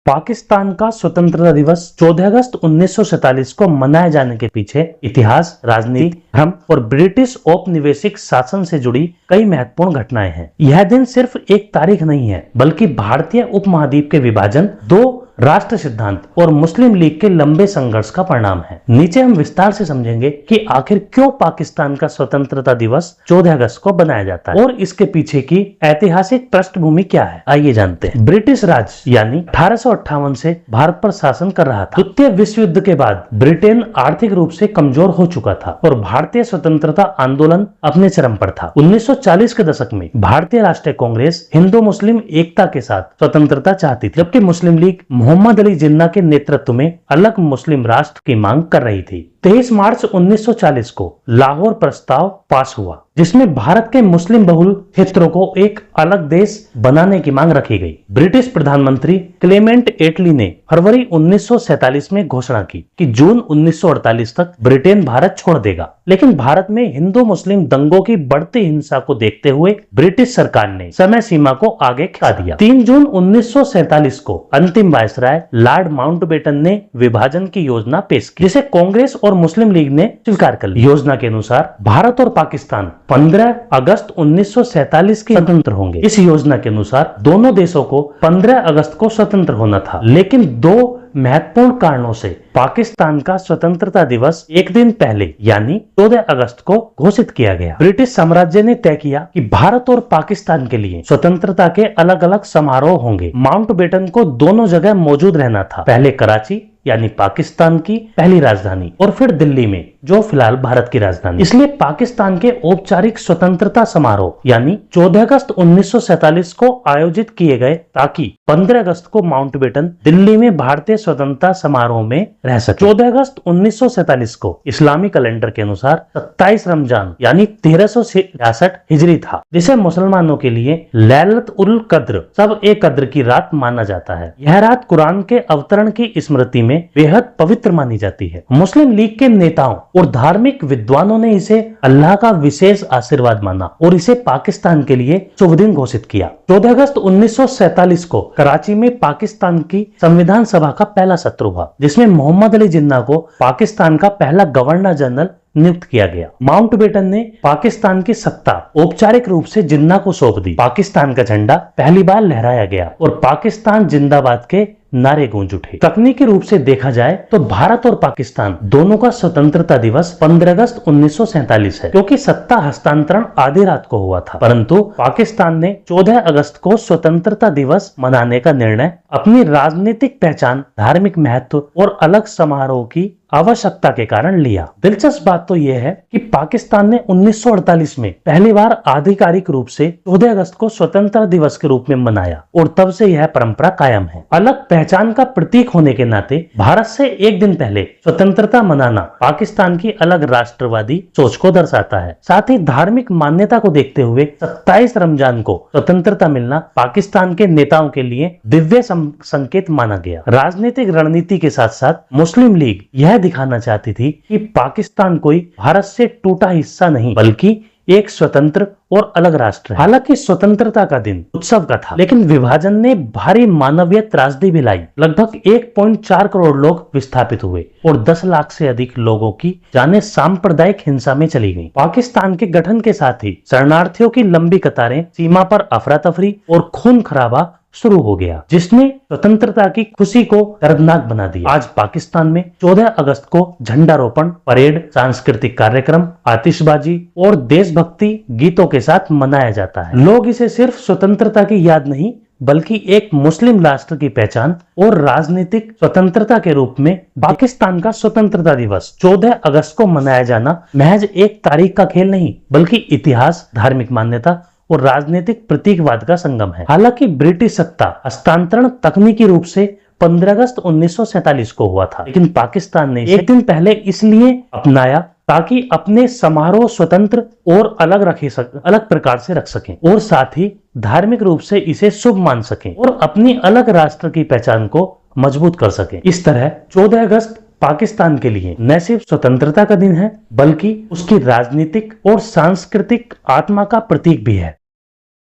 पाकिस्तान का स्वतंत्रता दिवस 14 अगस्त 1947 को मनाए जाने के पीछे इतिहास, राजनीति, धर्म और ब्रिटिश औपनिवेशिक शासन से जुड़ी कई महत्वपूर्ण घटनाएं हैं। यह दिन सिर्फ एक तारीख नहीं है, बल्कि भारतीय उपमहाद्वीप के विभाजन, दो राष्ट्र सिद्धांत और मुस्लिम लीग के लंबे संघर्ष का परिणाम है। नीचे हम विस्तार से समझेंगे कि आखिर क्यों पाकिस्तान का स्वतंत्रता दिवस 14 अगस्त को बनाया जाता है और इसके पीछे की ऐतिहासिक पृष्ठभूमि क्या है। आइए जानते हैं। ब्रिटिश राज यानी 1858 से भारत पर शासन कर रहा था। द्वितीय विश्व युद्ध के बाद ब्रिटेन आर्थिक रूप से कमजोर हो चुका था और भारतीय स्वतंत्रता आंदोलन अपने चरम पर था। 1940 के दशक में भारतीय राष्ट्रीय कांग्रेस हिंदू मुस्लिम एकता के साथ स्वतंत्रता चाहती थी, जबकि मुस्लिम लीग मोहम्मद अली जिन्ना के नेतृत्व में अलग मुस्लिम राष्ट्र की मांग कर रही थी। 23 मार्च 1940 को लाहौर प्रस्ताव पास हुआ, जिसमें भारत के मुस्लिम बहुल क्षेत्रों को एक अलग देश बनाने की मांग रखी गई। ब्रिटिश प्रधानमंत्री क्लेमेंट एटली ने फरवरी 1947 में घोषणा की कि जून 1948 तक ब्रिटेन भारत छोड़ देगा, लेकिन भारत में हिंदू मुस्लिम दंगों की बढ़ती हिंसा को देखते हुए ब्रिटिश सरकार ने समय सीमा को आगे खिंचा दिया। 3 जून 1947 को अंतिम वायसराय लॉर्ड माउंटबेटन ने विभाजन की योजना पेश की, जिसे कांग्रेस और मुस्लिम लीग ने स्वीकार कर लिया। योजना के अनुसार भारत और पाकिस्तान 15 अगस्त 1947 के स्वतंत्र होंगे। इस योजना के अनुसार दोनों देशों को 15 अगस्त को स्वतंत्र होना था, लेकिन दो महत्वपूर्ण कारणों से पाकिस्तान का स्वतंत्रता दिवस एक दिन पहले यानी 14 अगस्त को घोषित किया गया। ब्रिटिश साम्राज्य ने तय किया कि भारत और पाकिस्तान के लिए स्वतंत्रता के अलग अलग समारोह होंगे। माउंटबेटन को दोनों जगह मौजूद रहना था, पहले कराची यानी पाकिस्तान की पहली राजधानी और फिर दिल्ली में, जो फिलहाल भारत की राजधानी। इसलिए पाकिस्तान के औपचारिक स्वतंत्रता समारोह यानी 14 अगस्त 1947 को आयोजित किए गए, ताकि 15 अगस्त को माउंटबेटन दिल्ली में भारतीय स्वतंत्रता समारोह में रह सके। 14 अगस्त 1947 को इस्लामी कैलेंडर के अनुसार 27 रमजान यानी 1366 हिजरी था, जिसे मुसलमानों के लिए लैलत उल कद्र, सब ए कद्र की रात माना जाता है। यह रात कुरान के अवतरण की स्मृति में बेहद पवित्र मानी जाती है। मुस्लिम लीग के नेताओं और धार्मिक विद्वानों ने इसे अल्लाह का विशेष आशीर्वाद माना और इसे पाकिस्तान के लिए शुभ दिन घोषित किया। 14 अगस्त 1947 को कराची में पाकिस्तान की संविधान सभा का पहला सत्र हुआ, जिसमें मोहम्मद अली जिन्ना को पाकिस्तान का पहला गवर्नर जनरल नियुक्त किया गया। माउंटबेटन ने पाकिस्तान की सत्ता औपचारिक रूप से जिन्ना को सौंप दी। पाकिस्तान का झंडा पहली बार लहराया गया और पाकिस्तान जिंदाबाद के नारे गूंज उठे। तकनीकी रूप से देखा जाए तो भारत और पाकिस्तान दोनों का स्वतंत्रता दिवस 15 अगस्त 1947 है, क्योंकि सत्ता हस्तांतरण आधी रात को हुआ था। परंतु पाकिस्तान ने 14 अगस्त को स्वतंत्रता दिवस मनाने का निर्णय अपनी राजनीतिक पहचान, धार्मिक महत्व और अलग समारोह की आवश्यकता के कारण लिया। दिलचस्प बात तो यह है कि पाकिस्तान ने 1948 में पहली बार आधिकारिक रूप से 14 अगस्त को स्वतंत्रता दिवस के रूप में मनाया और तब से यह परंपरा कायम है। अलग पहचान का प्रतीक होने के नाते भारत से एक दिन पहले स्वतंत्रता मनाना पाकिस्तान की अलग राष्ट्रवादी सोच को दर्शाता है। साथ ही धार्मिक मान्यता को देखते हुए 27 रमजान को स्वतंत्रता मिलना पाकिस्तान के नेताओं के लिए दिव्य संकेत माना गया। राजनीतिक रणनीति के साथ साथ मुस्लिम लीग यह दिखाना चाहती थी कि पाकिस्तान कोई भारत से टूटा हिस्सा नहीं, बल्कि एक स्वतंत्र और अलग राष्ट्र है। हालांकि स्वतंत्रता का दिन उत्सव का था, लेकिन विभाजन ने भारी मानवीय त्रासदी भी लाई। लगभग 1.4 करोड़ लोग विस्थापित हुए और 10 लाख से अधिक लोगों की जानें सांप्रदायिक हिंसा में चली गईं। पाकिस्तान के गठन के साथ ही शरणार्थियों की लंबी कतारें, सीमा पर अफरा तफरी और खून खराबा शुरू हो गया, जिसने स्वतंत्रता की खुशी को दर्दनाक बना दिया। आज पाकिस्तान में 14 अगस्त को झंडारोपण, परेड, सांस्कृतिक कार्यक्रम, आतिशबाजी और देशभक्ति गीतों के साथ मनाया जाता है। लोग इसे सिर्फ स्वतंत्रता की याद नहीं, बल्कि एक मुस्लिम राष्ट्र की पहचान और राजनीतिक स्वतंत्रता के रूप में पाकिस्तान का स्वतंत्रता दिवस 14 अगस्त को मनाया जाना महज एक तारीख का खेल नहीं, बल्कि इतिहास, धार्मिक मान्यता और राजनीतिक प्रतीकवाद का संगम है। हालांकि ब्रिटिश सत्ता हस्तांतरण तकनीकी रूप से 15 अगस्त 1947 को हुआ था, लेकिन पाकिस्तान ने एक दिन पहले इसलिए अपनाया ताकि अपने समारोह स्वतंत्र और अलग प्रकार से रख सकें और साथ ही धार्मिक रूप से इसे शुभ मान सकें और अपनी अलग राष्ट्र की पहचान को मजबूत कर सकें। इस तरह 14 अगस्त पाकिस्तान के लिए न सिर्फ स्वतंत्रता का दिन है, बल्कि उसकी राजनीतिक और सांस्कृतिक आत्मा का प्रतीक भी है।